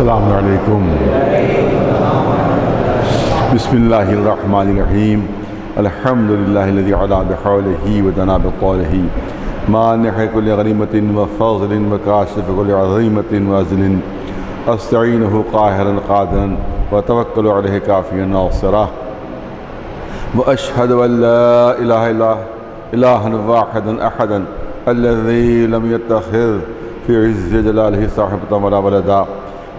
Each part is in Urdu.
السلام علیکم. بسم اللہ الرحمن الرحیم. الحمد للہ الذی علا بحولہ ودنا بقولہ مانع کل غنیمت وفضل وکاشف کل عظیمت وعزل استعینہ قاہرا قادرا وتوکل علیہ کافیا ناصرا واشہد ان لا الہ الا واحدا احدا الذی لم يتخذ فی عز جلالہ صاحبۃ ولا ولدا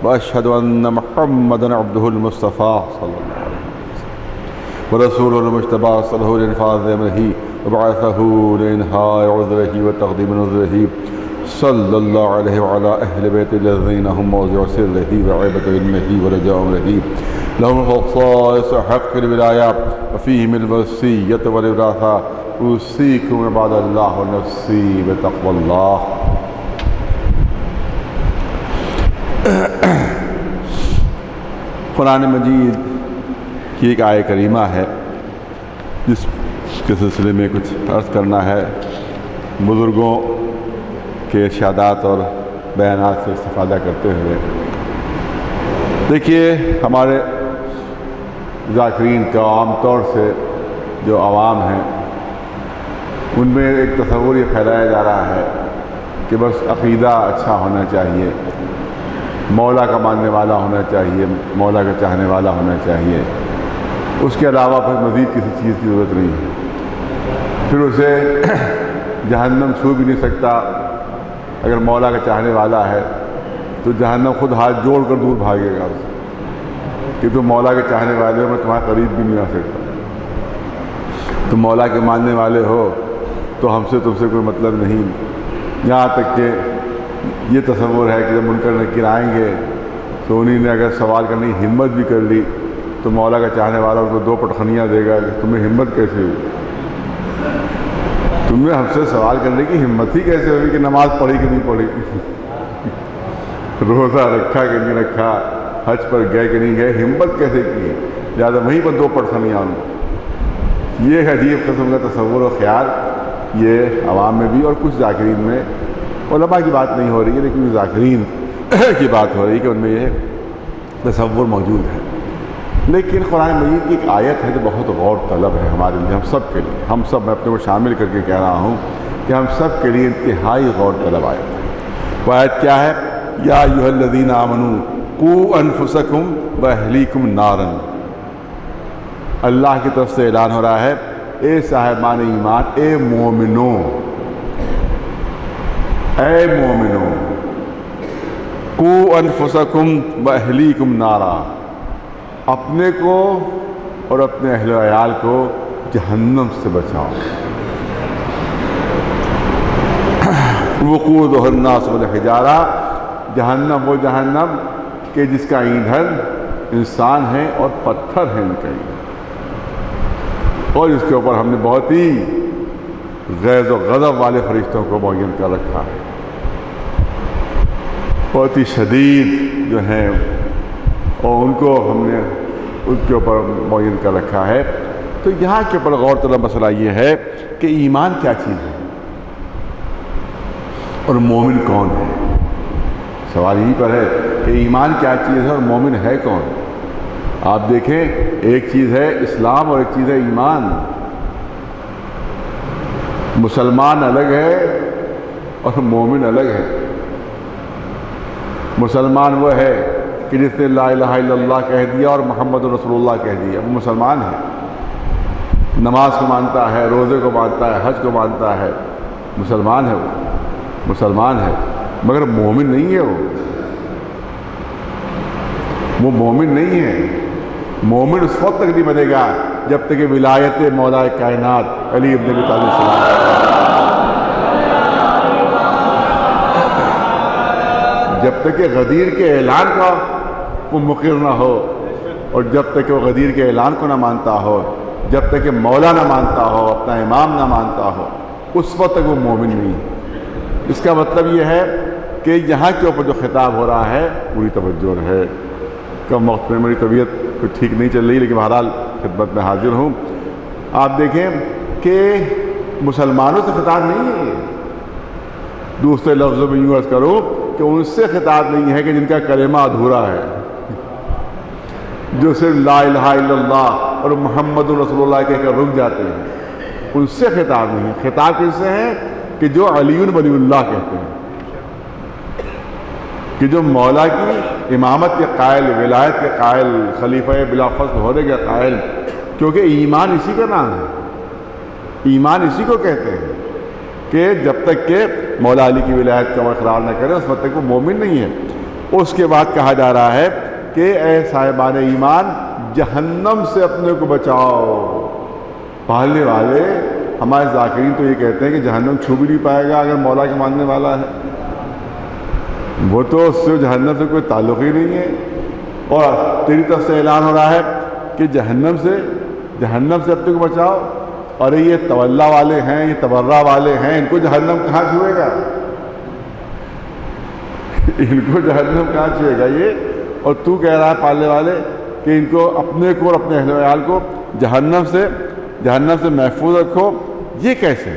واشهد ان محمدا عبده المصطفى صلی اللہ علیہ وسلم ورسوله المجتبى صلى لانفاذ امره وبعثه لانهاء عذره وتقديم نذره صلى الله عليه وعلى اهل بيت الذين هم موضع سره وعيبة علمه ورجاء امره لهم خصائص حق الولايات وفيهم الوصية والوراثة اوصيكم عباد الله ونفسي بتقوى الله. قرآن مجید کی ایک آیہ کریمہ ہے جس کے سلسلے میں کچھ عرض کرنا ہے، بزرگوں کے ارشادات اور بیانات سے استفادہ کرتے ہوئے. دیکھیے، ہمارے ذاکرین کا عام طور سے جو عوام ہیں ان میں ایک تصور یہ پھیلایا جا رہا ہے کہ بس عقیدہ اچھا ہونا چاہیے، مولا کا ماننے والا ہونا چاہیے، مولا کا چاہنے والا ہونا چاہیے، اس کے علاوہ پھر مزید کسی چیز کی ضرورت نہیں ہے. پھر اسے جہنم چھو بھی نہیں سکتا. اگر مولا کا چاہنے والا ہے تو جہنم خود ہاتھ جوڑ کر دور بھاگے گا اسے کہ تم مولا کے چاہنے والے ہو، میں تمہارے قریب بھی نہیں آ سکتا. تم مولا کے ماننے والے ہو تو ہم سے تم سے کوئی مطلب نہیں. یہاں تک کہ یہ تصور ہے کہ جب منکر نکیر آئیں گے تو انہیں نے اگر سوال کرنے کی ہمت بھی کر لی تو مولا کا چاہنے والا ان کو دو پٹخنیاں دے گا کہ تمہیں ہمت کیسے ہوئی، تمہیں ہم سے سوال کرنے کی ہمت ہی کیسے ہوئی کہ نماز پڑھی کہ نہیں پڑھی، روزہ رکھا کہ نہیں رکھا، حج پر گئے کہ نہیں گئے، ہمت کیسے کی. لہٰذا وہیں پر دو پٹخنیاں ان. یہ عجیب قسم کا تصور و خیال یہ عوام میں بھی اور کچھ ذاکرین میں، علماء کی بات نہیں ہو رہی ہے لیکن ذاکرین کی بات ہو رہی ہے کہ ان میں یہ تصور موجود ہے. لیکن قرآن مجید کی ایک آیت ہے جو بہت غور طلب ہے ہمارے لیے، ہم سب کے لیے. ہم سب، میں اپنے کو شامل کر کے کہہ رہا ہوں کہ ہم سب کے لیے انتہائی غور طلب آیت ہے. وہ آیت کیا ہے؟ یا ایھا الذین آمنوا قوا انفسکم واہلیکم نارا. اللہ کی طرف سے اعلان ہو رہا ہے، اے صاحبان ایمان، اے مومنوں، اے مومنوں، قوا انفسکم واہلیکم نارا، اپنے کو اور اپنے اہل و عیال کو جہنم سے بچاؤ. وقودہ الناس والحجارہ، جہنم وہ جہنم کہ جس کا ایندھن انسان ہے اور پتھر ہے ان کا ایندھن، اور اس کے اوپر ہم نے بہت ہی غیظ و غضب والے فرشتوں کو معین کر رکھا ہے، بہت ہی شدید جو ہیں، اور ان کو ہم نے ان کے اوپر معین کر رکھا ہے. تو یہاں کے اوپر غور طلب مسئلہ یہ ہے کہ ایمان کیا چیز ہے اور مومن کون ہے. سوال یہی پر ہے کہ ایمان کیا چیز ہے اور مومن ہے کون. آپ دیکھیں، ایک چیز ہے اسلام اور ایک چیز ہے ایمان. مسلمان الگ ہے اور مومن الگ ہے. مسلمان وہ ہے کہ جس نے لا الہ الا اللہ کہہ دیا اور محمد رسول اللہ کہہ دیا، وہ مسلمان ہے. نماز کو مانتا ہے، روزے کو مانتا ہے، حج کو مانتا ہے، مسلمان ہے. وہ مسلمان ہے، مگر مومن نہیں ہے. وہ مومن نہیں ہے. مومن اس وقت تک نہیں بنے گا جب تک کہ ولایت مولا کائنات علی ابن ابی طالب جب تک کہ غدیر کے اعلان کا وہ مقر نہ ہو، اور جب تک کہ وہ غدیر کے اعلان کو نہ مانتا ہو، جب تک کہ مولا نہ مانتا ہو، اپنا امام نہ مانتا ہو، اس وقت تک وہ مومن نہیں. اس کا مطلب یہ ہے کہ یہاں کے اوپر جو خطاب ہو رہا ہے پوری توجہ ہے. کم وقت میں میری طبیعت کچھ ٹھیک نہیں چل رہی لیکن بہرحال خدمت میں حاضر ہوں. آپ دیکھیں کہ مسلمانوں سے خطاب نہیں ہے. دوسرے لفظوں میں یوں عرض کرو کہ ان سے خطاب نہیں ہے کہ جن کا کلمہ ادھورا ہے، جو صرف لا الہ الا اللہ اور محمد رسول اللہ کہہ کر رک جاتے ہیں، ان سے خطاب نہیں ہے۔ خطاب کس سے ہے؟ کہ جو علی ولی اللہ کہتے ہیں، کہ جو مولا کی امامت کے قائل، ولایت کے قائل، خلیفہ بلا فصل ہونے کے قائل، کیونکہ ایمان اسی کا نام ہے، ایمان اسی کو کہتے ہیں کہ جب تک کہ مولا علی کی ولایت کا اقرار نہ کرے اس وقت تک وہ مومن نہیں ہے۔ اس کے بعد کہا جا رہا ہے کہ اے صاحبان ایمان جہنم سے اپنے کو بچاؤ۔ پہلے والے ہمارے ذاکرین تو یہ کہتے ہیں کہ جہنم چھو بھی نہیں پائے گا اگر مولا کے ماننے والا ہے، وہ تو اس سے جہنم سے کوئی تعلق ہی نہیں ہے، اور تیری طرف سے اعلان ہو رہا ہے کہ جہنم سے اپنے کو بچاؤ، اور یہ تولا والے ہیں، یہ تبرہ والے ہیں، ان کو جہنم کہاں چھوئے گا؟ ان کو جہنم کہاں چھوئے گا یہ؟ اور تو کہہ رہا ہے پالنے والے کہ ان کو اپنے کو اور اپنے اہل و عیال کو جہنم سے محفوظ رکھو، یہ کیسے؟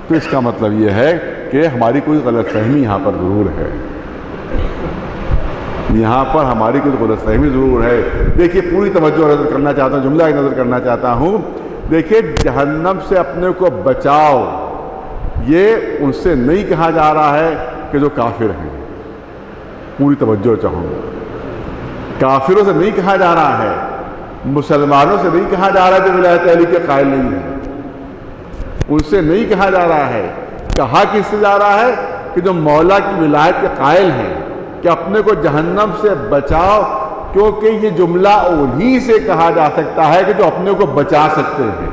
تو اس کا مطلب یہ ہے کہ ہماری کوئی غلط فہمی یہاں پر ضرور ہے، یہاں پر ہماری کوئی غلط فہمی ضرور ہے۔ دیکھیے پوری توجہ نظر کرنا چاہتا ہوں، جملہ ایک نظر کرنا چاہتا ہوں۔ دیکھیے جہنم سے اپنے کو بچاؤ، یہ ان سے نہیں کہا جا رہا ہے کہ جو کافر ہیں، پوری توجہ چاہوں گا، کافروں سے نہیں کہا جا رہا ہے، مسلمانوں سے نہیں کہا جا رہا ہے جو ولایت علی کے قائل نہیں ہیں، ان سے نہیں کہا جا رہا ہے۔ کہا کس سے جا رہا ہے؟ کہ جو مولا کی ولایت کے قائل ہیں، کہ اپنے کو جہنم سے بچاؤ، کیونکہ یہ جملہ انہی سے کہا جا سکتا ہے کہ جو اپنے کو بچا سکتے ہیں،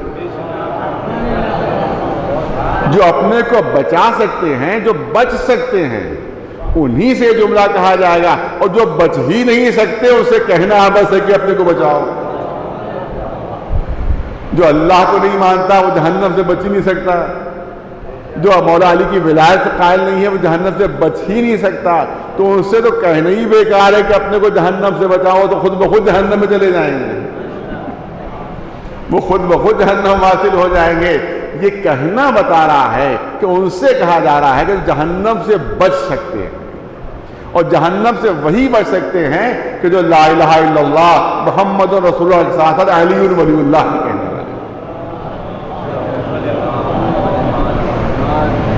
جو اپنے کو بچا سکتے ہیں، جو بچ سکتے ہیں، انہی سے جملہ کہا جائے گا۔ اور جو بچ ہی نہیں سکتے اسے کہنا ہے بس ہے کہ اپنے کو بچاؤ۔ جو اللہ کو نہیں مانتا وہ جہنم سے بچ ہی نہیں سکتا، جو مولا علی کی ولایت سے قائل نہیں ہے وہ جہنم سے بچ ہی نہیں سکتا، تو ان سے تو کہنا ہی بیکار ہے کہ اپنے کو جہنم سے بچاؤ، تو خود بخود جہنم میں چلے جائیں گے، وہ خود بخود جہنم حاصل ہو جائیں گے۔ یہ کہنا بتا رہا ہے کہ ان سے کہا جا رہا ہے کہ جہنم سے بچ سکتے ہیں، اور جہنم سے وہی بچ سکتے ہیں کہ جو لا الہ الا اللہ محمد رسول اللہ کے ساتھ علی ولی اللہ کی کہنے والے۔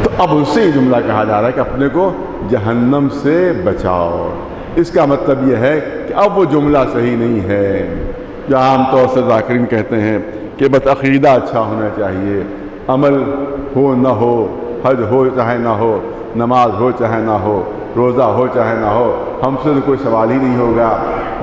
تو اب اس سے یہ جملہ کہا جا رہا ہے کہ اپنے کو جہنم سے بچاؤ۔ اس کا مطلب یہ ہے کہ اب وہ جملہ صحیح نہیں ہے جو عام طور سے ذاکرین کہتے ہیں کہ بس عقیدہ اچھا ہونا چاہیے، عمل ہو نہ ہو، حج ہو چاہے نہ ہو، نماز ہو چاہے نہ ہو، روزہ ہو چاہے نہ ہو، ہم سے تو کوئی سوال ہی نہیں ہوگا۔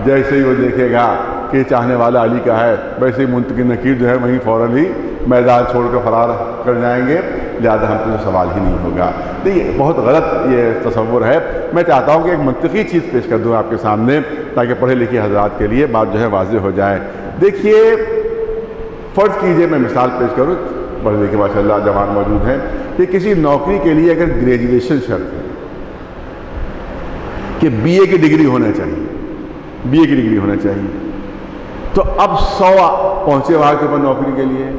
جیسے ہی وہ دیکھے گا کہ چاہنے والا علی کا ہے، ویسے ہی منتقل نکیر جو ہے وہیں فوراً ہی میدان چھوڑ کر فرار کر جائیں گے، لہٰذا ہم سے سوال ہی نہیں ہوگا۔ دیکھیے بہت غلط یہ تصور ہے۔ میں چاہتا ہوں کہ ایک منطقی چیز پیش کر دوں آپ کے سامنے تاکہ پڑھے لکھے حضرات کے لیے بات جو ہے واضح ہو جائے۔ دیکھیے فرض کیجئے میں مثال پیش کروں، پڑھے لکھے ماشاء اللہ جوان موجود ہیں، کہ کسی نوکری کے لیے اگر گریجویشن شرط ہے کہ بی اے کی ڈگری ہونا چاہیے، بی اے کی ڈگری ہونا چاہیے، تو اب 100 پہنچے وہاں کے اوپر نوکری کے لیے،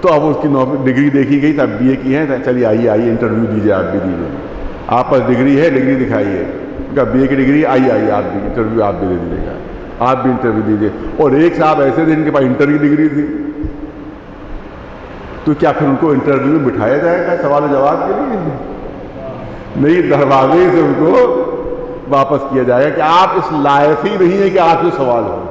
تو اب اس کی ڈگری دیکھی گئی، تب بی اے کی ہے، چلیے آئیے انٹرویو دیجیے، آپ بھی دیجیے، آپ پاس ڈگری ہے، ڈگری دکھائیے، کہا بی اے کی ڈگری، آئیے آپ بھی انٹرویو آپ بھی دے دیجیے گا، آپ بھی انٹرویو دیجیے۔ اور ایک صاحب ایسے تھے جن کے پاس انٹر کی ڈگری تھی، تو کیا پھر ان کو انٹرویو میں بٹھایا جائے گا سوال و جواب کے لیے؟ نہیں، دروازے سے ان کو واپس کیا جائے گا کہ آپ اس لائق ہی نہیں ہے کہ آپ سے سوال ہو،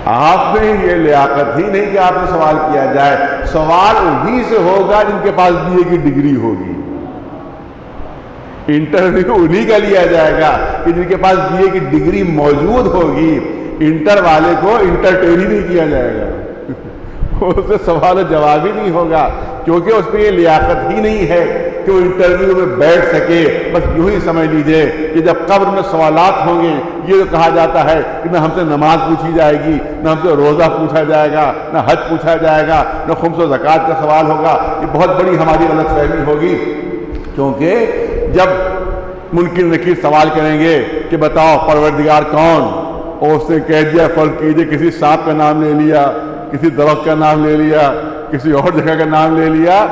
آپ میں یہ لیاقت ہی نہیں کہ آپ سے سوال کیا جائے۔ سوال انہی سے ہوگا جن کے پاس بی اے کی ڈگری ہوگی، انٹرویو انہی کا لیا جائے گا کہ جن کے پاس بی اے کی ڈگری موجود ہوگی۔ انٹر والے کو انٹرٹین ہی نہیں کیا جائے گا، اس سے سوال و جواب ہی نہیں ہوگا، کیونکہ اس پہ یہ لیاقت ہی نہیں ہے کہ وہ انٹرویو میں بیٹھ سکے۔ بس یوں ہی سمجھ لیجئے کہ جب قبر میں سوالات ہوں گے، یہ جو کہا جاتا ہے کہ نہ ہم سے نماز پوچھی جائے گی، نہ ہم سے روزہ پوچھا جائے گا، نہ حج پوچھا جائے گا، نہ خمس و زکوٰۃ کا سوال ہوگا، یہ بہت بڑی ہماری غلط فہمی ہوگی۔ کیونکہ جب منکر نکیر سوال کریں گے کہ بتاؤ پروردگار کون، اور اس نے کہہ دیا، فرض کیجئے کسی سانپ کا نام لے لیا، کسی درخت کا نام لے لیا، کسی اور جگہ کا نام لے لیا،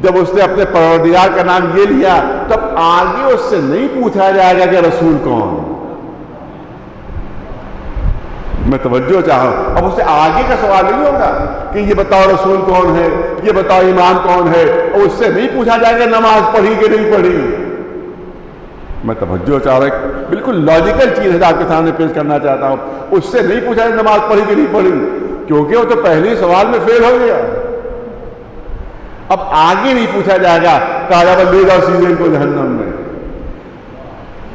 جب اس نے اپنے پروردگار کا نام یہ لیا تب آگے اس سے نہیں پوچھا جائے گا کہ رسول کون. میں توجہ چاہوں, اب اس سے آگے کا سوال نہیں ہوگا کہ یہ بتاؤ رسول کون ہے, یہ بتاؤ امام کون ہے, اور اس سے نہیں پوچھا جائے گا نماز پڑھی کہ نہیں پڑھی. میں توجہ چاہ رہا ہوں, بالکل لاجیکل چیز ہے آپ کے سامنے پیش کرنا چاہتا ہوں. اس سے نہیں پوچھا جائے نماز پڑھی کہ نہیں پڑھی, کیونکہ وہ تو پہلے سوال میں فیل ہو گیا. اب آگے نہیں پوچھا جائے گا کہا بس لے جاؤ سیدھے کو جہنم میں.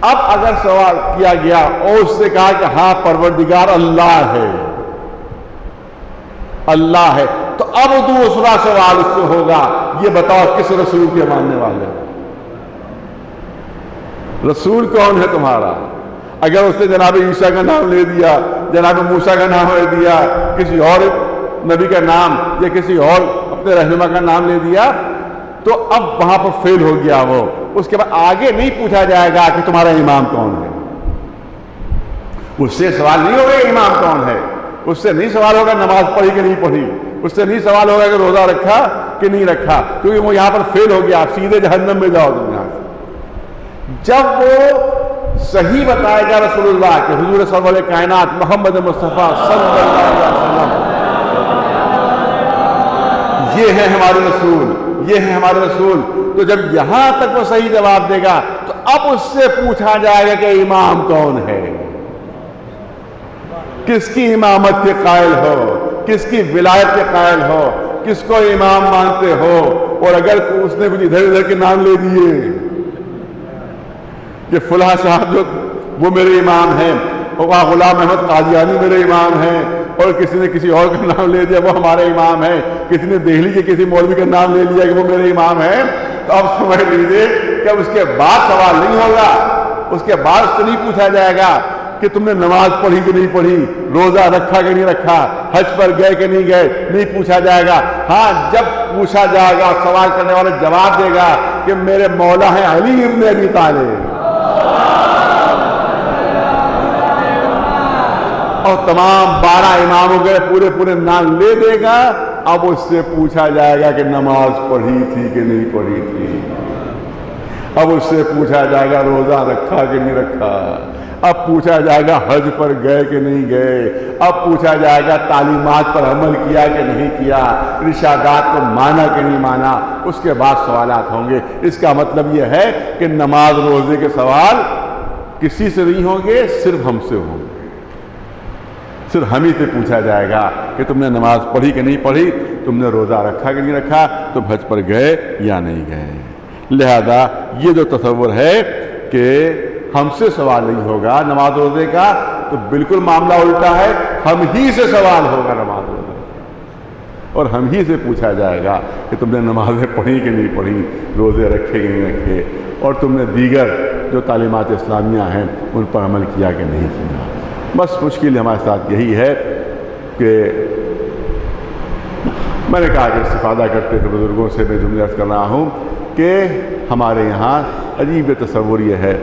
اب اگر سوال کیا گیا اور اس سے کہا کہ ہاں پروردگار اللہ ہے, اللہ ہے, تو اب دوسرا سوال اس سے ہوگا یہ بتاؤ کس رسول کے ماننے والے ہو, رسول کون ہے تمہارا. اگر اس نے جناب عیسیٰ کا نام لے دیا, جناب موسیٰ کا نام لے دیا, کسی اور نبی کا نام یا کسی اور اپنے رہنما کا نام لے دیا, تو اب وہاں پر فیل ہو گیا وہ. اس کے بعد آگے نہیں پوچھا جائے گا کہ تمہارا امام کون ہے. اس سے سوال نہیں ہوگا امام کون ہے, اس سے نہیں سوال ہوگا نماز پڑھی کہ نہیں پڑھی, اس سے نہیں سوال ہوگا کہ روزہ رکھا کہ نہیں رکھا, کیونکہ وہ یہاں پر فیل ہو گیا. آپ سیدھے جہنم میں جاؤ تم یہاں سے. جب وہ صحیح بتائے گا رسول اللہ کہ حضور سرور کائنات محمد مصطفیٰ صلی اللہ علیہ وسلم یہ ہے ہمارے رسول, یہ ہے ہمارے رسول, تو جب یہاں تک وہ صحیح جواب دے گا تو اب اس سے پوچھا جائے گا کہ امام کون ہے, کس کی امامت کے قائل ہو, کس کی ولایت کے قائل ہو, کس کو امام مانتے ہو. اور اگر اس نے کچھ ادھر ادھر کے نام لے دیے کہ فلاں صاحب جو وہ میرے امام ہیں, اور غلام احمد قادیانی میرے امام ہیں, اور کسی نے کسی اور کا نام لے دیا وہ ہمارے امام ہیں, کسی نے دہلی کے کسی مولوی کا نام لے لیا کہ وہ میرے امام ہیں, تو اب سمجھ لیجیے کہ اب اس کے بعد سوال نہیں ہوگا. اس کے بعد سے نہیں پوچھا جائے گا کہ تم نے نماز پڑھی کہ نہیں پڑھی, روزہ رکھا کہ نہیں رکھا, حج پر گئے کہ نہیں گئے, نہیں پوچھا جائے گا. ہاں جب پوچھا جائے گا سوال کرنے والے جواب دے گا کہ میرے مولا ہیں علی ابن ابی طالب, اور تمام 12 اماموں کے پورے نام لے دے گا. اب اس سے پوچھا جائے گا کہ نماز پڑھی تھی کہ نہیں پڑھی تھی, اب اس سے پوچھا جائے گا روزہ رکھا کہ نہیں رکھا, اب پوچھا جائے گا حج پر گئے کہ نہیں گئے, اب پوچھا جائے گا تعلیمات پر عمل کیا کہ نہیں کیا, ارشادات کو مانا کہ نہیں مانا. اس کے بعد سوالات ہوں گے. اس کا مطلب یہ ہے کہ نماز روزے کے سوال کسی سے نہیں ہوں گے, صرف ہم سے ہوں گے. صرف ہم ہی سے پوچھا جائے گا کہ تم نے نماز پڑھی کہ نہیں پڑھی, تم نے روزہ رکھا کہ نہیں رکھا, تم حج پر گئے یا نہیں گئے. لہذا یہ جو تصور ہے کہ ہم سے سوال نہیں ہوگا نماز روزے کا, تو بالکل معاملہ الٹا ہے. ہم ہی سے سوال ہوگا نماز روزے کا, اور ہم ہی سے پوچھا جائے گا کہ تم نے نمازیں پڑھی کہ نہیں پڑھی, روزے رکھے کہ نہیں رکھے, اور تم نے دیگر جو تعلیمات اسلامیہ ہیں ان پر عمل کیا کہ نہیں کیا. بس مشکل ہمارے ساتھ یہی ہے کہ میں نے کہا کہ استفادہ کرتے ہوئے بزرگوں سے میں جملے عرض کر رہا ہوں کہ ہمارے یہاں عجیب تصور یہ ہے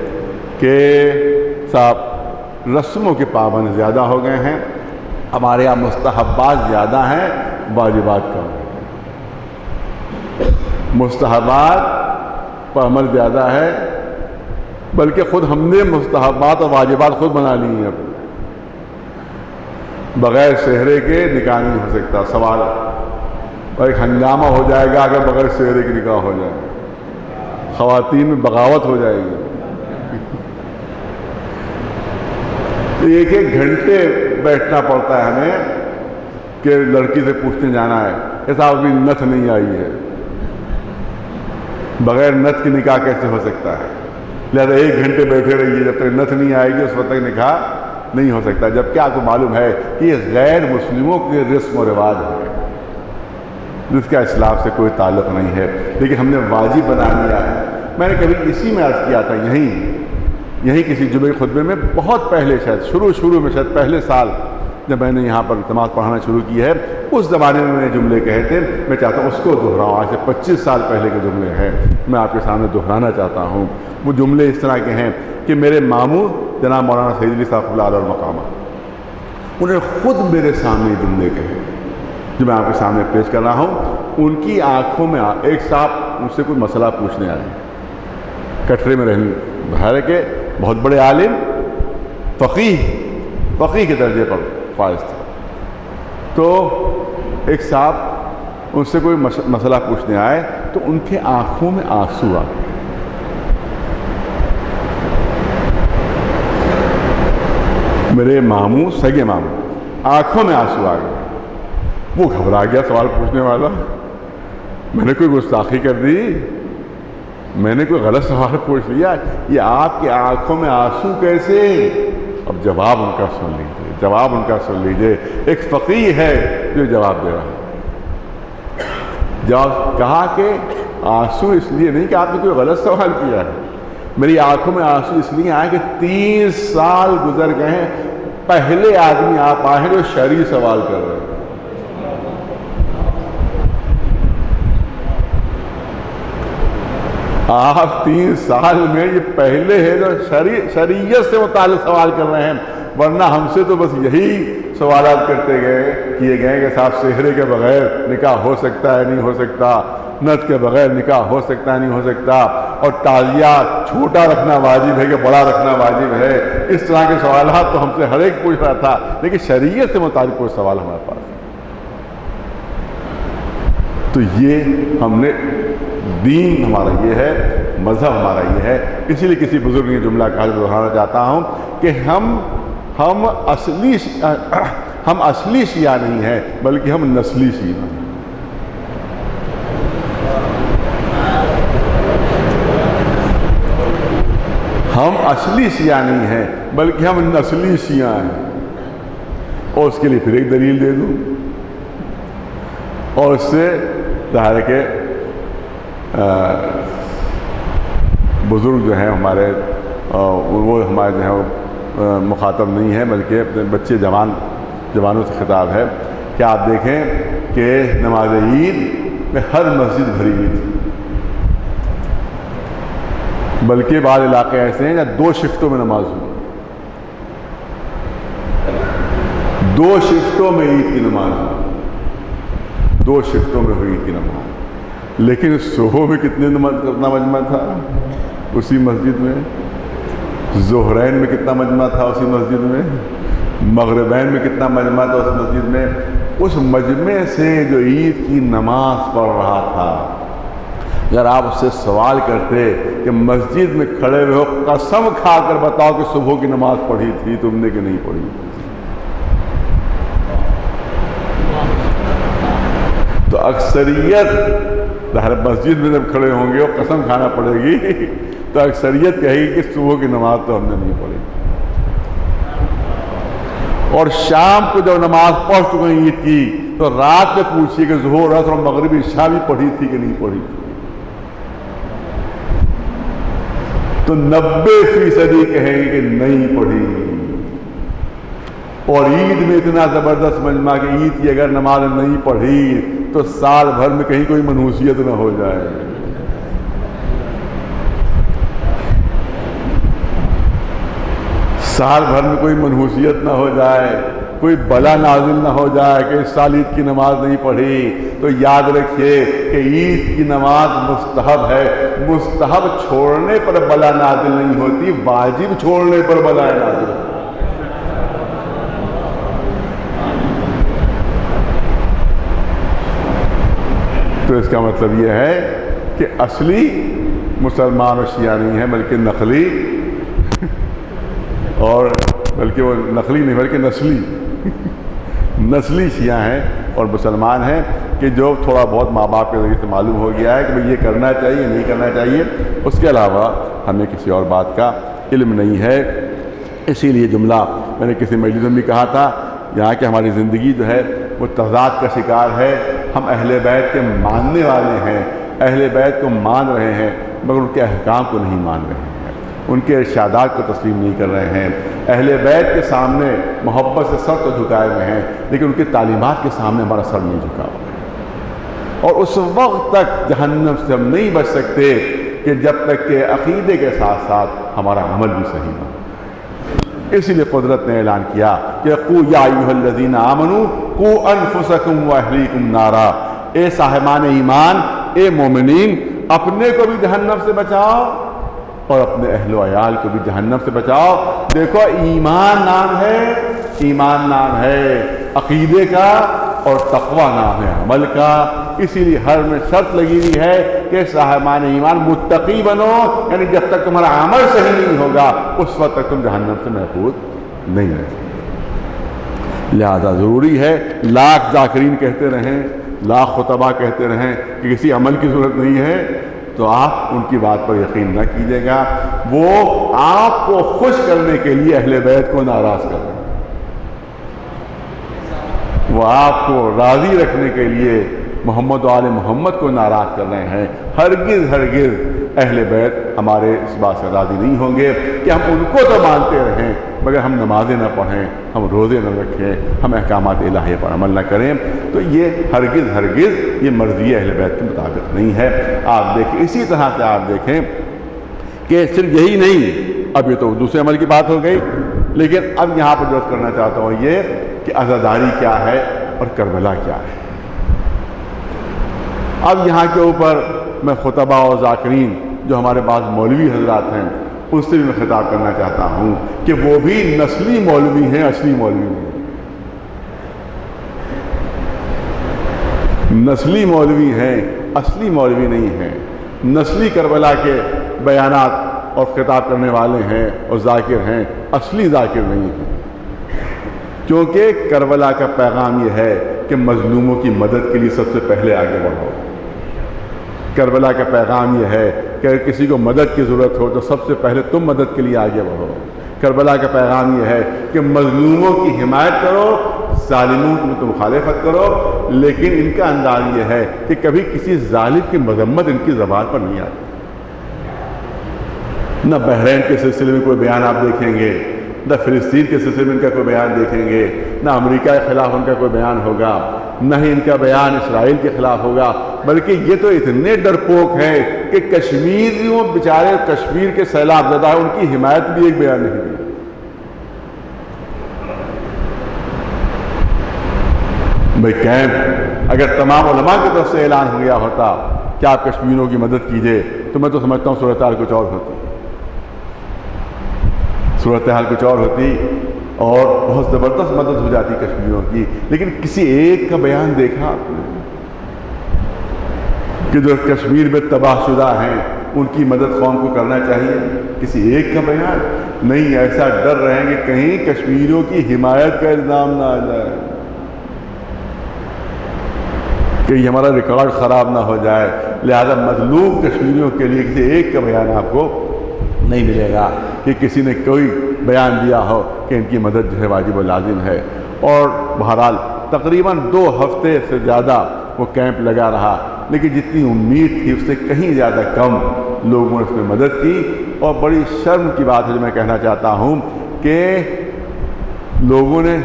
کہ صاحب رسموں کے پابند زیادہ ہو گئے ہیں. ہمارے یہاں مستحبات زیادہ ہیں, واجبات کم. مستحبات پر عمل زیادہ ہے, بلکہ خود ہم نے مستحبات اور واجبات خود بنا لی ہیں. بغیر سہرے کے نکاح نہیں ہو سکتا. سوال اور ایک ہنگامہ ہو جائے گا اگر بغیر سہرے کے نکاح ہو جائے, خواتین میں بغاوت ہو جائے گی. ایک گھنٹے بیٹھنا پڑتا ہے ہمیں کہ لڑکی سے پوچھنے جانا ہے ایسا ابھی نتھ نہیں آئی ہے. بغیر نتھ کی نکاح کیسے ہو سکتا ہے؟ لہذا 1 گھنٹے بیٹھے رہیے, جب تک نتھ نہیں آئے گی اس وقت تک نکاح نہیں ہو سکتا. جبکہ آپ کو معلوم ہے کہ یہ غیر مسلموں کے رسم و رواج ہے جس کا اسلام سے کوئی تعلق نہیں ہے, لیکن ہم نے واجب بنا لیا ہے. میں نے کبھی اسی میں عرض کیا تھا, یہیں کسی جمعے خطبے میں, بہت پہلے شاید شروع میں شاید پہلے سال جب میں نے یہاں پر نماز پڑھانا شروع کی ہے, اس زمانے میں نے جملے کہے تھے. میں چاہتا ہوں اس کو دہراؤں. آج سے 25 سال پہلے کے جملے ہیں, میں آپ کے سامنے دہرانا چاہتا ہوں. وہ جملے اس طرح کے ہیں کہ میرے ماموں جناب مولانا سید علی صاحب اللہ علیہ المقامہ, انہیں خود میرے سامنے جملے کہے جو میں آپ کے سامنے پیش کر رہا ہوں. ان کی آنکھوں میں ایک صاحب ان سے کوئی مسئلہ پوچھنے آئے، کٹرے میں رہنے بہار کے بہت بڑے عالم، فقیہ کے درجے پر فائز تھے، تو ایک صاحب ان سے کوئی مسئلہ پوچھنے آئے تو ان کے آنکھوں میں آنسو آ گئے۔ میرے ماموں، سگے ماموں، آنکھوں میں آنسو آ گئے۔ وہ گھبرا گیا سوال پوچھنے والا، میں نے کوئی گستاخی کر دی، میں نے کوئی غلط سوال پوچھ لیا، یہ آپ کی آنکھوں میں آنسو کیسے؟ اب جواب ان کا سن لیجئے، ایک فقیہ ہے جو جواب دے رہا ہے۔ جواب کہا کہ آنسو اس لیے نہیں کہ آپ نے کوئی غلط سوال کیا ہے، میری آنکھوں میں آنسو اس لیے آئے کہ 30 سال گزر گئے ہیں، پہلے آدمی آپ آئے ہیں جو شرعی سوال کر رہے ہیں۔ آپ 3 سال میں یہ پہلے ہے جو شریعت سے متعلق سوال کر رہے ہیں، ورنہ ہم سے تو بس یہی سوالات کیے گئے کہ صاحب سہرے کے بغیر نکاح ہو سکتا ہے نہیں ہو سکتا، نت کے بغیر نکاح ہو سکتا ہے نہیں ہو سکتا، اور تعزیہ چھوٹا رکھنا واجب ہے کہ بڑا رکھنا واجب ہے۔ اس طرح کے سوالات تو ہم سے ہر ایک پوچھ رہا تھا، لیکن شریعت سے متعلق کوئی سوال ہمارے پاس نہیں۔ تو یہ ہم نے دین ہمارا یہ ہے، مذہب ہمارا یہ ہے۔ اسی لیے کسی بزرگ نے جملہ کہا جو دہرانا چاہتا ہوں کہ ہم اصلی شیعہ نہیں ہیں بلکہ ہم نسلی شیعہ ہیں۔ ہم اصلی شیعہ نہیں ہیں بلکہ ہم نسلی شیعہ ہیں۔ اور اس کے لیے پھر ایک دلیل دے دوں، اور اس سے ظاہر ہے کہ بزرگ جو ہیں ہمارے وہ ہمارے جو ہیں مخاطب نہیں ہیں بلکہ اپنے بچے جوانوں سے خطاب ہے کہ آپ دیکھیں کہ نماز عید میں ہر مسجد بھری ہوئی تھی، بلکہ بعض علاقے ایسے ہیں جہاں 2 شفٹوں میں نماز ہوئی، 2 شفٹوں میں عید کی نماز ہوئی، 2 شفٹوں میں ہوئی عید کی نماز۔ لیکن صبح میں کتنا مجمع تھا اسی مسجد میں، ظہرین میں کتنا مجمع تھا اسی مسجد میں، مغربین میں کتنا مجمع تھا اس مسجد میں۔ اس مجمع سے جو عید کی نماز پڑھ رہا تھا، اگر آپ اس سے سوال کرتے کہ مسجد میں کھڑے ہوئے ہو قسم کھا کر بتاؤ کہ صبح کی نماز پڑھی تھی تم نے کہ نہیں پڑھی، تو اکثریت مسجد میں جب کھڑے ہوں گے اور قسم کھانا پڑے گی تو اکثریت کہے گی کہ صبح کی نماز تو ہم نے نہیں پڑھی، اور شام کو جب نماز پڑھ چکے ہیں عید کی تو رات میں پوچھیے کہ ظہر عصر اور مغربی عشاء بھی پڑھی تھی کہ نہیں پڑھی تھی، تو 90% کہیں گے کہ نہیں پڑھی۔ اور عید میں اتنا زبردست مجمع کہ عید کی اگر نماز نہیں پڑھی تو سال بھر میں کہیں کوئی منحوسیت نہ ہو جائے۔ سال بھر میں کوئی منحوسیت نہ ہو جائے، کوئی بلا نازل نہ ہو جائے کہ اس سال عید کی نماز نہیں پڑھی، تو یاد رکھیے کہ عید کی نماز مستحب ہے، مستحب چھوڑنے پر بلا نازل نہیں ہوتی، واجب چھوڑنے پر بلا نازل ہوتی۔ تو اس کا مطلب یہ ہے کہ اصلی مسلمان و شیعہ نہیں ہے بلکہ نقلی، اور بلکہ وہ نقلی نہیں بلکہ نسلی شیعہ ہیں اور مسلمان ہیں کہ جو تھوڑا بہت ماں باپ کے ذریعے سے معلوم ہو گیا ہے کہ بھئی یہ کرنا چاہیے نہیں کرنا چاہیے، اس کے علاوہ ہمیں کسی اور بات کا علم نہیں ہے۔ اسی لیے جملہ میں نے کسی مجلس میں بھی کہا تھا، یہاں کہ ہماری زندگی جو ہے وہ تضاد کا شکار ہے۔ ہم اہل بیت کے ماننے والے ہیں، اہل بیت کو مان رہے ہیں مگر ان کے احکام کو نہیں مان رہے ہیں، ان کے ارشادات کو تسلیم نہیں کر رہے ہیں، اہل بیت کے سامنے محبت سے سر تو جھکائے ہوئے ہیں لیکن ان کی تعلیمات کے سامنے ہمارا سر نہیں جھکا ہوا ہے، اور اس وقت تک جہنم سے ہم نہیں بچ سکتے کہ جب تک کہ عقیدے کے ساتھ ساتھ ہمارا عمل بھی صحیح نہ ہو۔ اسی لیے قدرت نے اعلان کیا کہ قو یا ایھا الذین آمنوا قو انفسکم واہلیکم نارا، اے صاحبان ایمان، اے مومنین، اپنے کو بھی جہنم سے بچاؤ اور اپنے اہل و عیال کو بھی جہنم سے بچاؤ۔ دیکھو ایمان نام ہے، ایمان نام ہے عقیدے کا، اور تقوی نام ہے عمل کا۔ اسی لیے ہر میں شرط لگی ہوئی ہے کہ صاحبان ایمان متقی بنو، یعنی جب تک تمہارا عمل صحیح نہیں ہوگا اس وقت تک تم جہنم سے محفوظ نہیں رہ سکتے۔ لہذا ضروری ہے لاکھ ذاکرین کہتے رہیں، لاکھ خطبہ کہتے رہیں کہ کسی عمل کی ضرورت نہیں ہے، تو آپ ان کی بات پر یقین نہ کیجیے گا۔ وہ آپ کو خوش کرنے کے لیے اہل بیت کو ناراض کر رہے ہیں، وہ آپ کو راضی رکھنے کے لیے محمد و آل محمد کو ناراض کر رہے ہیں۔ ہرگز ہرگز اہل بیت ہمارے اس بات سے راضی نہیں ہوں گے کہ ہم ان کو تو مانتے رہیں مگر ہم نمازیں نہ پڑھیں، ہم روزے نہ رکھیں، ہم احکامات الہیہ پر عمل نہ کریں۔ تو یہ ہرگز ہرگز یہ مرضی اہل بیت کے مطابق نہیں ہے۔ آپ دیکھیں اسی طرح سے آپ دیکھیں کہ صرف یہی نہیں، اب یہ تو دوسرے عمل کی بات ہو گئی، لیکن اب یہاں پر جو کرنا چاہتا ہوں یہ کہ عزاداری کیا ہے اور کربلا کیا ہے۔ اب یہاں کے اوپر میں خطبہ اور ذاکرین جو ہمارے پاس مولوی حضرات ہیں اس سے بھی میں خطاب کرنا چاہتا ہوں کہ وہ بھی نسلی مولوی ہیں، اصلی مولوی نہیں۔ نسلی مولوی ہیں، اصلی مولوی نہیں ہیں۔ نسلی کربلا کے بیانات اور خطاب کرنے والے ہیں اور ذاکر ہیں، اصلی ذاکر نہیں ہیں۔ کیونکہ کربلا کا پیغام یہ ہے کہ مظلوموں کی مدد کے لیے سب سے پہلے آگے بڑھو۔ کربلا کا پیغام یہ ہے کہ اگر کسی کو مدد کی ضرورت ہو تو سب سے پہلے تم مدد کے لیے آگے بڑھو۔ کربلا کا پیغام یہ ہے کہ مظلوموں کی حمایت کرو، ظالموں کی تم مخالفت کرو، لیکن ان کا انداز یہ ہے کہ کبھی کسی ظالم کی مذمت ان کی زبان پر نہیں آتی۔ نہ بحرین کے سلسلے میں کوئی بیان آپ دیکھیں گے، نہ فلسطین کے سلسلے میں ان کا کوئی بیان دیکھیں گے، نہ امریکہ کے خلاف ان کا کوئی بیان ہوگا، نہ ہی ان کا بیان اسرائیل کے خلاف ہوگا، بلکہ یہ تو اتنے ڈرپوک ہیں کہ کشمیریوں بیچارے کشمیر کے سیلاب زدہ ان کی حمایت بھی ایک بیان نہیں دی۔ بھئی کیمپ اگر تمام علماء کی طرف سے اعلان ہو گیا ہوتا کہ آپ کشمیریوں کی مدد کیجئے تو میں تو سمجھتا ہوں صورتحال کچھ اور ہوتی، صورتحال کچھ اور ہوتی اور بہت زبردست مدد ہو جاتی کشمیریوں کی۔ لیکن کسی ایک کا بیان دیکھا آپ نے کہ جو کشمیر میں تباہ شدہ ہیں ان کی مدد قوم کو کرنا چاہیے؟ کسی ایک کا بیان نہیں۔ ایسا ڈر رہیں کہ کہیں کشمیریوں کی حمایت کا الزام نہ آ جائے، کہ ہمارا ریکارڈ خراب نہ ہو جائے، لہذا مظلوم کشمیریوں کے لیے کسی ایک کا بیان آپ کو نہیں ملے گا کہ کسی نے کوئی بیان دیا ہو کہ ان کی مدد جو ہے واجب و لازم ہے۔ اور بہرحال تقریباً 2 ہفتے سے زیادہ وہ کیمپ لگا رہا، لیکن جتنی امید تھی اس سے کہیں زیادہ کم لوگوں نے اس میں مدد کی۔ اور بڑی شرم کی بات ہے جو میں کہنا چاہتا ہوں کہ لوگوں نے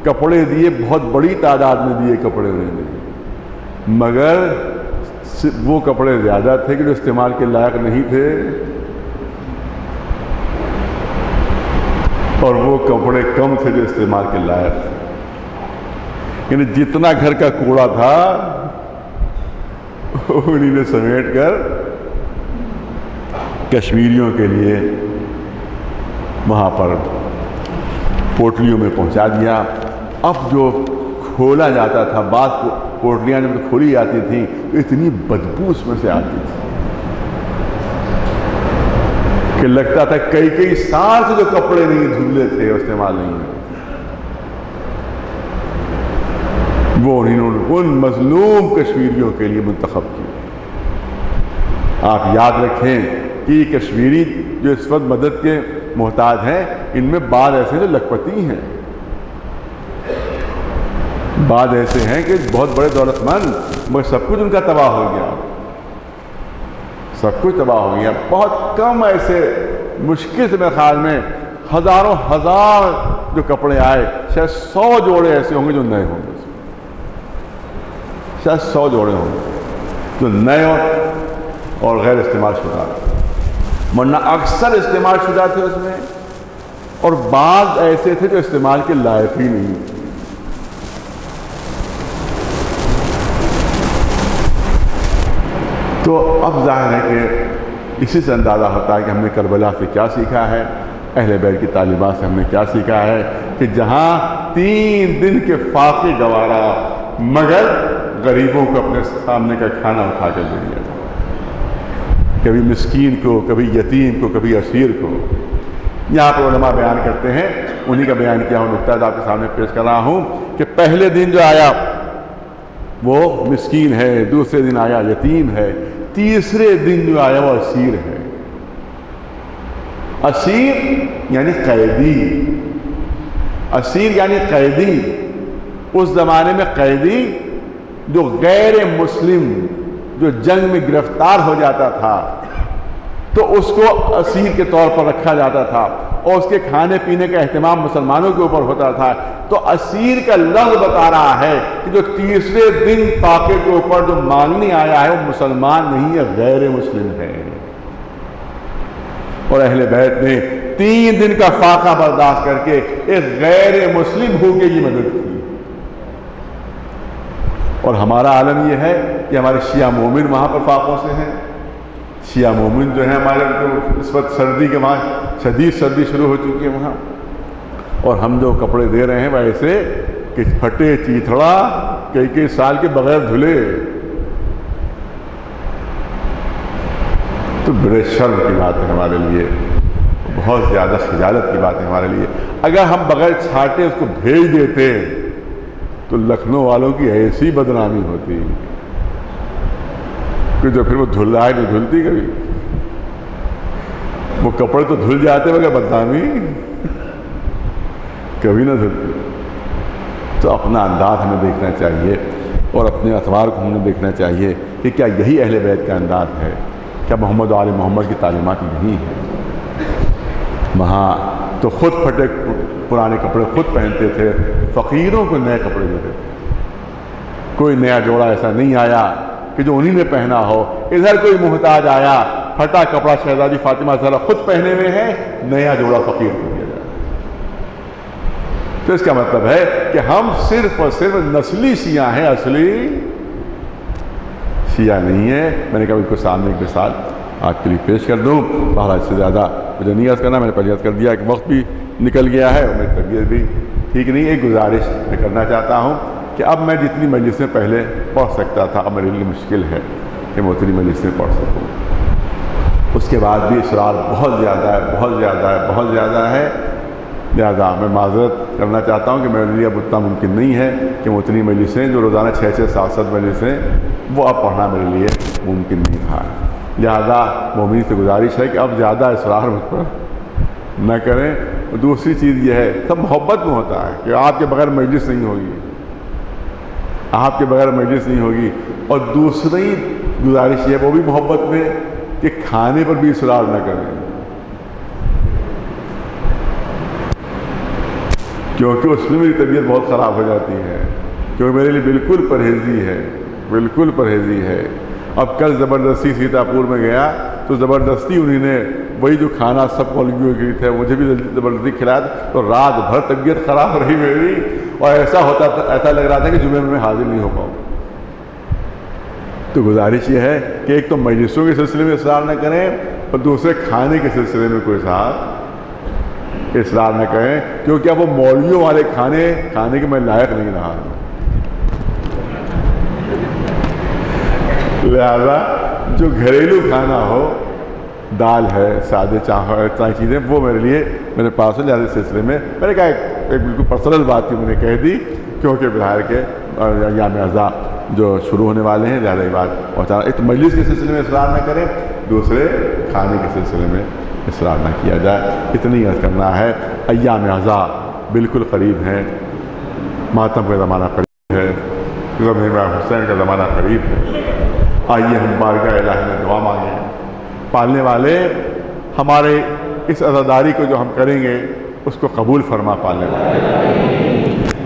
کپڑے دیے، بہت بڑی تعداد میں دیے کپڑے انہوں نے، مگر وہ کپڑے زیادہ تھے کہ جو استعمال کے لائق نہیں تھے، اور وہ کپڑے کم تھے جو استعمال کے لائق تھے۔ یعنی جتنا گھر کا کوڑا تھا انہی نے سمیٹ کر کشمیریوں کے لیے وہاں پر پوٹلیوں میں پہنچا دیا۔ اب جو کھولا جاتا تھا، بعض پوٹلیاں جب کھولی جاتی تھیں تو اتنی بدبو اس میں سے آتی تھی کہ لگتا تھا کئی سال سے جو کپڑے نہیں دھلے تھے استعمال نہیں ہوئے۔ وہ انہوں نے ان مظلوم کشمیریوں کے لیے منتخب کیا۔ آپ یاد رکھیں کہ کشمیری جو اس وقت مدد کے محتاج ہیں، ان میں بعض ایسے جو لکھپتی ہیں، بعض ایسے ہیں کہ بہت بڑے دولت مند، مگر سب کچھ ان کا تباہ ہو گیا، سب کچھ تباہ ہو گیا۔ بہت کم ایسے، مشکل سے میرے خیال میں ہزاروں ہزار جو کپڑے آئے، شاید 100 جوڑے ایسے ہوں گے جو نئے ہوں گے، شاید 100 جوڑے ہوں گے جو نئے اور غیر استعمال شدہ، ورنہ اکثر استعمال شدہ تھے اس میں، اور بعض ایسے تھے جو استعمال کے لائق ہی نہیں۔ تو اب ظاہر ہے کہ اسی سے اندازہ ہوتا ہے کہ ہم نے کربلا سے کیا سیکھا ہے، اہل بیت کی تعلیمات سے ہم نے کیا سیکھا ہے کہ جہاں 3 دن کے فاقے گوارا مگر غریبوں کو اپنے سامنے کا کھانا اٹھا کر دے دیا تھا، کبھی مسکین کو، کبھی یتیم کو، کبھی اسیر کو۔ یہاں پر علماء بیان کرتے ہیں، انہی کا بیان کیا ہوں نقطہ آپ کے سامنے پیش کر رہا ہوں کہ پہلے دن جو آیا وہ مسکین ہے، دوسرے دن آیا یتیم ہے، تیسرے دن جو آیا وہ اسیر ہے۔ اسیر یعنی قیدی، اسیر یعنی قیدی۔ اس زمانے میں قیدی جو غیر مسلم، جو جنگ میں گرفتار ہو جاتا تھا تو اس کو اسیر کے طور پر رکھا جاتا تھا اور اس کے کھانے پینے کا اہتمام مسلمانوں کے اوپر ہوتا تھا۔ تو اسیر کا لفظ بتا رہا ہے کہ جو تیسرے دن فاقے کے اوپر جو مانگنے آیا ہے وہ مسلمان نہیں ہے، غیر مسلم ہے۔ اور اہل بیت نے 3 دن کا فاقہ برداشت کر کے ایک غیر مسلم ہو کے یہ مدد کی۔ اور ہمارا عالم یہ ہے کہ ہمارے شیعہ مومن وہاں پر فاقوں سے ہیں۔ شیعہ مومن جو ہیں ہمارے اس وقت سردی کے وہاں شدید سردی شروع ہو چکی ہے وہاں، اور ہم جو کپڑے دے رہے ہیں وہ ایسے کہ پھٹے چیتھڑا کئی سال کے بغیر دھلے۔ تو بڑے شرم کی بات ہے ہمارے لیے، بہت زیادہ خجالت کی بات ہے ہمارے لیے۔ اگر ہم بغیر چھاٹے اس کو بھیج دیتے تو لکھنؤ والوں کی ایسی بدنامی ہوتی کہ جو پھر وہ دھلا ہے نہیں دھلتی کبھی، وہ کپڑے تو دھل جاتے مگر بدنامی کبھی نہ دھلتی۔ تو اپنا انداز ہمیں دیکھنا چاہیے اور اپنے اطوار کو ہمیں دیکھنا چاہیے کہ کیا یہی اہل بیت کا انداز ہے، کیا محمد و آل محمد کی تعلیمات یہی ہیں۔ وہاں تو خود پھٹے پرانے کپڑے خود پہنتے تھے، فقیروں کو نئے کپڑے دیتے تھے۔ کوئی نیا جوڑا ایسا نہیں آیا کہ جو انہی نے پہنا ہو۔ ادھر کوئی محتاج آیا، پھٹا کپڑا شہزادی فاطمہ زہرا خود پہنے ہوئے ہیں، نیا جوڑا فقیر کو دیا جائے۔ تو اس کا مطلب ہے کہ ہم صرف اور صرف نسلی شیعہ ہیں، اصلی شیعہ نہیں ہے۔ میں نے کہا اس کو سامنے ایک مثال آپ کے لیے پیش کر دوں، بہرحال اس سے زیادہ مجھے نہیں عرض کرنا، میں نے پہلے عرض کر دیا کہ وقت بھی نکل گیا ہے اور میری طبیعت بھی ٹھیک نہیں۔ ایک گزارش میں کرنا چاہتا ہوں کہ اب میں جتنی مجلسیں پہلے پڑھ سکتا تھا اب میرے لیے مشکل ہے کہ میں اتنی مجلسیں پڑھ سکوں۔ اس کے بعد بھی اصرار بہت زیادہ ہے، بہت زیادہ ہے، بہت زیادہ ہے، لہٰذا میں معذرت کرنا چاہتا ہوں کہ میرے لیے اب اتنا ممکن نہیں ہے کہ میں اتنی مجلسیں جو روزانہ 6-6 7-7 مجلسیں وہ اب پڑھنا میرے لیے ممکن نہیں رہا ہے۔ لہٰذا مومنین سے گزارش ہے کہ اب زیادہ اصرار مجھ پر نہ کریں۔ دوسری چیز یہ ہے، سب محبت میں ہوتا ہے کہ آپ کے بغیر مجلس نہیں ہوگی، آپ کے بغیر مجلس نہیں ہوگی۔ اور دوسری گزارش یہ ہے وہ بھی محبت میں کہ کھانے پر بھی اصرار نہ کریں، کیونکہ اس میں میری طبیعت بہت خراب ہو جاتی ہے، کیونکہ میرے لیے بالکل پرہیزی ہے، بالکل پرہیزی ہے۔ اب کل زبردستی سیتاپور میں گیا تو زبردستی انہی نے وہی جو کھانا سب کو لگی ہوئی تھی مجھے بھی زبردستی کھلایا تھا، تو رات بھر طبیعت خراب رہی میری، اور ایسا لگ رہا تھا کہ جمعے میں میں حاضر نہیں ہو پاؤں۔ تو گزارش یہ ہے کہ ایک تو مجلسوں کے سلسلے میں اصرار نہ کریں، اور دوسرے کھانے کے سلسلے میں کوئی اصرار نہ کریں، کیونکہ اب وہ مولویوں والے کھانے کے میں لائق نہیں رہا ہوں۔ لہذا جو گھریلو کھانا ہو، دال ہے، سادے چاول ہے، ساری چیزیں وہ میرے لیے میرے پاس ہو۔ لہٰذا اس سلسلے میں میں نے کہا ایک بالکل پرسنل بات تھی، میں نے کہہ دی، کیونکہ بظاہر کے ایام اعزاء جو شروع ہونے والے ہیں، لہٰذا یہ بات پہنچانا۔ ایک تو مجلس کے سلسلے میں اصرار نہ کریں، دوسرے کھانے کے سلسلے میں اصرار نہ کیا جائے۔ اتنی عرض کرنا ہے۔ ایام اعزاء بالکل قریب ہیں، ماتم کا زمانہ قریب ہے، امام حسین کا زمانہ قریب ہے۔ آئیے ہم بارگاہ الہی میں دعا مانگیں، پالنے والے ہمارے اس عزاداری کو جو ہم کریں گے اس کو قبول فرما، پالنے والے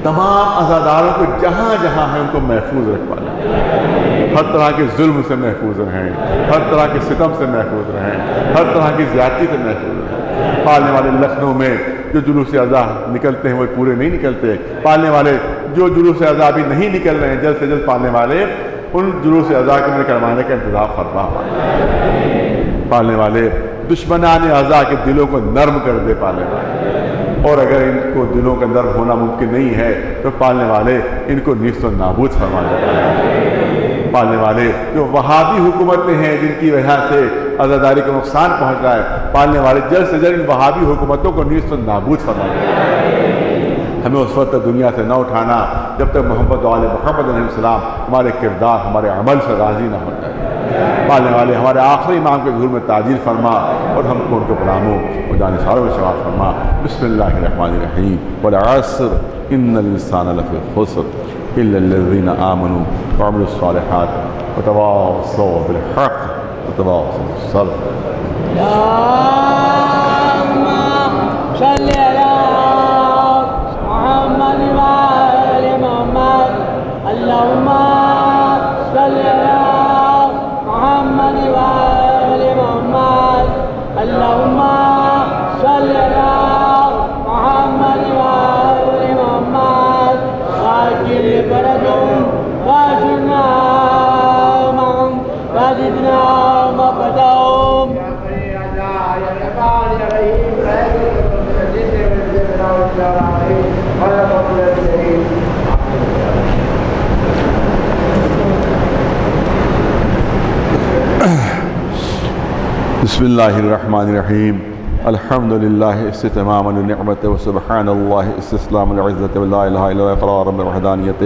تمام عزاداروں کو جہاں جہاں ہیں ان کو محفوظ رکھ، پالیں، ہر طرح کے ظلم سے محفوظ رہیں، ہر طرح کے ستم سے محفوظ رہیں، ہر طرح کی زیادتی سے محفوظ رہیں۔ پالنے والے لکھنؤ میں جو جلوس اعزاء نکلتے ہیں وہ پورے نہیں نکلتے، پالنے والے جو جلوس اعزاء بھی نہیں نکل رہے ہیں جلد سے جلد پالنے والے ان جلوس ازا کے میں کروانے کا انتظام فرما پالنے والے دشمنان ازا کے دلوں کو نرم کر دے پالنے والے، اور اگر ان کو دلوں کا نرم ہونا ممکن نہیں ہے تو پالنے والے ان کو نیست و نابود فرما دے پالنے والے جو وہابی حکومتیں ہیں جن کی وجہ سے عزاداری کو نقصان پہنچ رہا ہے، پالنے والے جلد سے جلد ان وہابی حکومتوں کو نیست و نابود فرما دے ہمیں اس وقت تک دنیا سے نہ اٹھانا جب تک محمد و آل محمد علیہ السلام ہمارے کردار ہمارے عمل سے راضی نہ ہو جائے پالنے والے ہمارے آخری امام کے ظہور میں تعجیل فرما اور ہم کو ان کے غلاموں اور جانثاروں میں شمار فرما بسم اللہ الرحمن الرحیم والعصر ان الانسان لفی خسر الا الذین آمنوا وعملوا الصالحات وتواصوا بالحق وتواصوا بالصبر اللهم صل على محمد وآل محمد اللهم صل على محمد وآل محمد اللهم صل على محمد وآل محمد واجل فرجهم واجلنا معهم وزدنا مقتهم بسم اللہ الرحمن الرحیم الحمد للہ استتمام للنعمت وسبحان اللہ استسلام العزت ولا الہ الا اللہ اقرارا بوحدانیتہ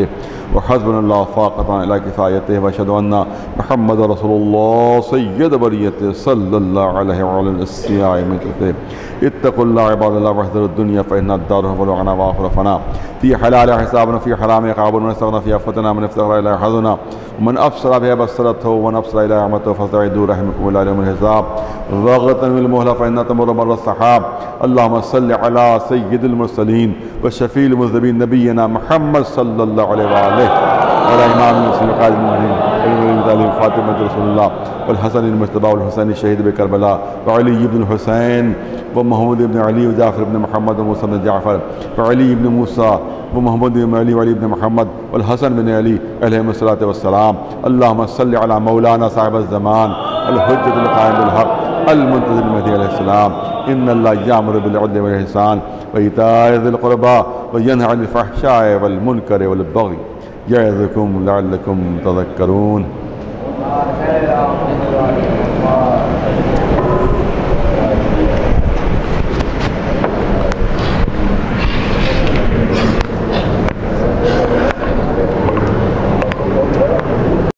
وحسبنا اللہ فاقتا الی کفایتہ واشہد ان محمد رسول اللہ سید بریتہ صلی اللہ علیہ وعلی الاسیاء متہ اتقوا اللہ عباد اللہ واحذروا الدنیا فإن الدار هو الغنى وآخر فنا في حلال حسابنا في حرام عقاب من استغنى في عفتنا من افتقر إلى حظنا ومن أبصر بها بصرته ومن أبصر إلى عمته فاستعدوا رحمكم إلى يوم الحساب وغتن بالمهلة فإنها تمر مر السحاب اللهم صل على سيد المرسلين والشفيع المذنبين نبينا محمد صلى الله عليه وآله وعلى إمام المسلمين قائد المؤمنين فاطمة رسول الله والحسن المجتبى والحسين الشهيد بكربلاء وعلي بن الحسين ومحمد بن علي وجعفر بن محمد وموسى بن جعفر وعلي بن موسى ومحمد بن علي وعلي بن محمد والحسن بن علي عليهم الصلاة والسلام اللهم صل على مولانا صاحب الزمان الحجة القائم بالحق المنتظر المهدي عليه السلام إن الله يأمر بالعدل والإحسان وإيتاء ذي القربى وينهى عن الفحشاء والمنكر والبغي يعظكم لعلكم تذكرون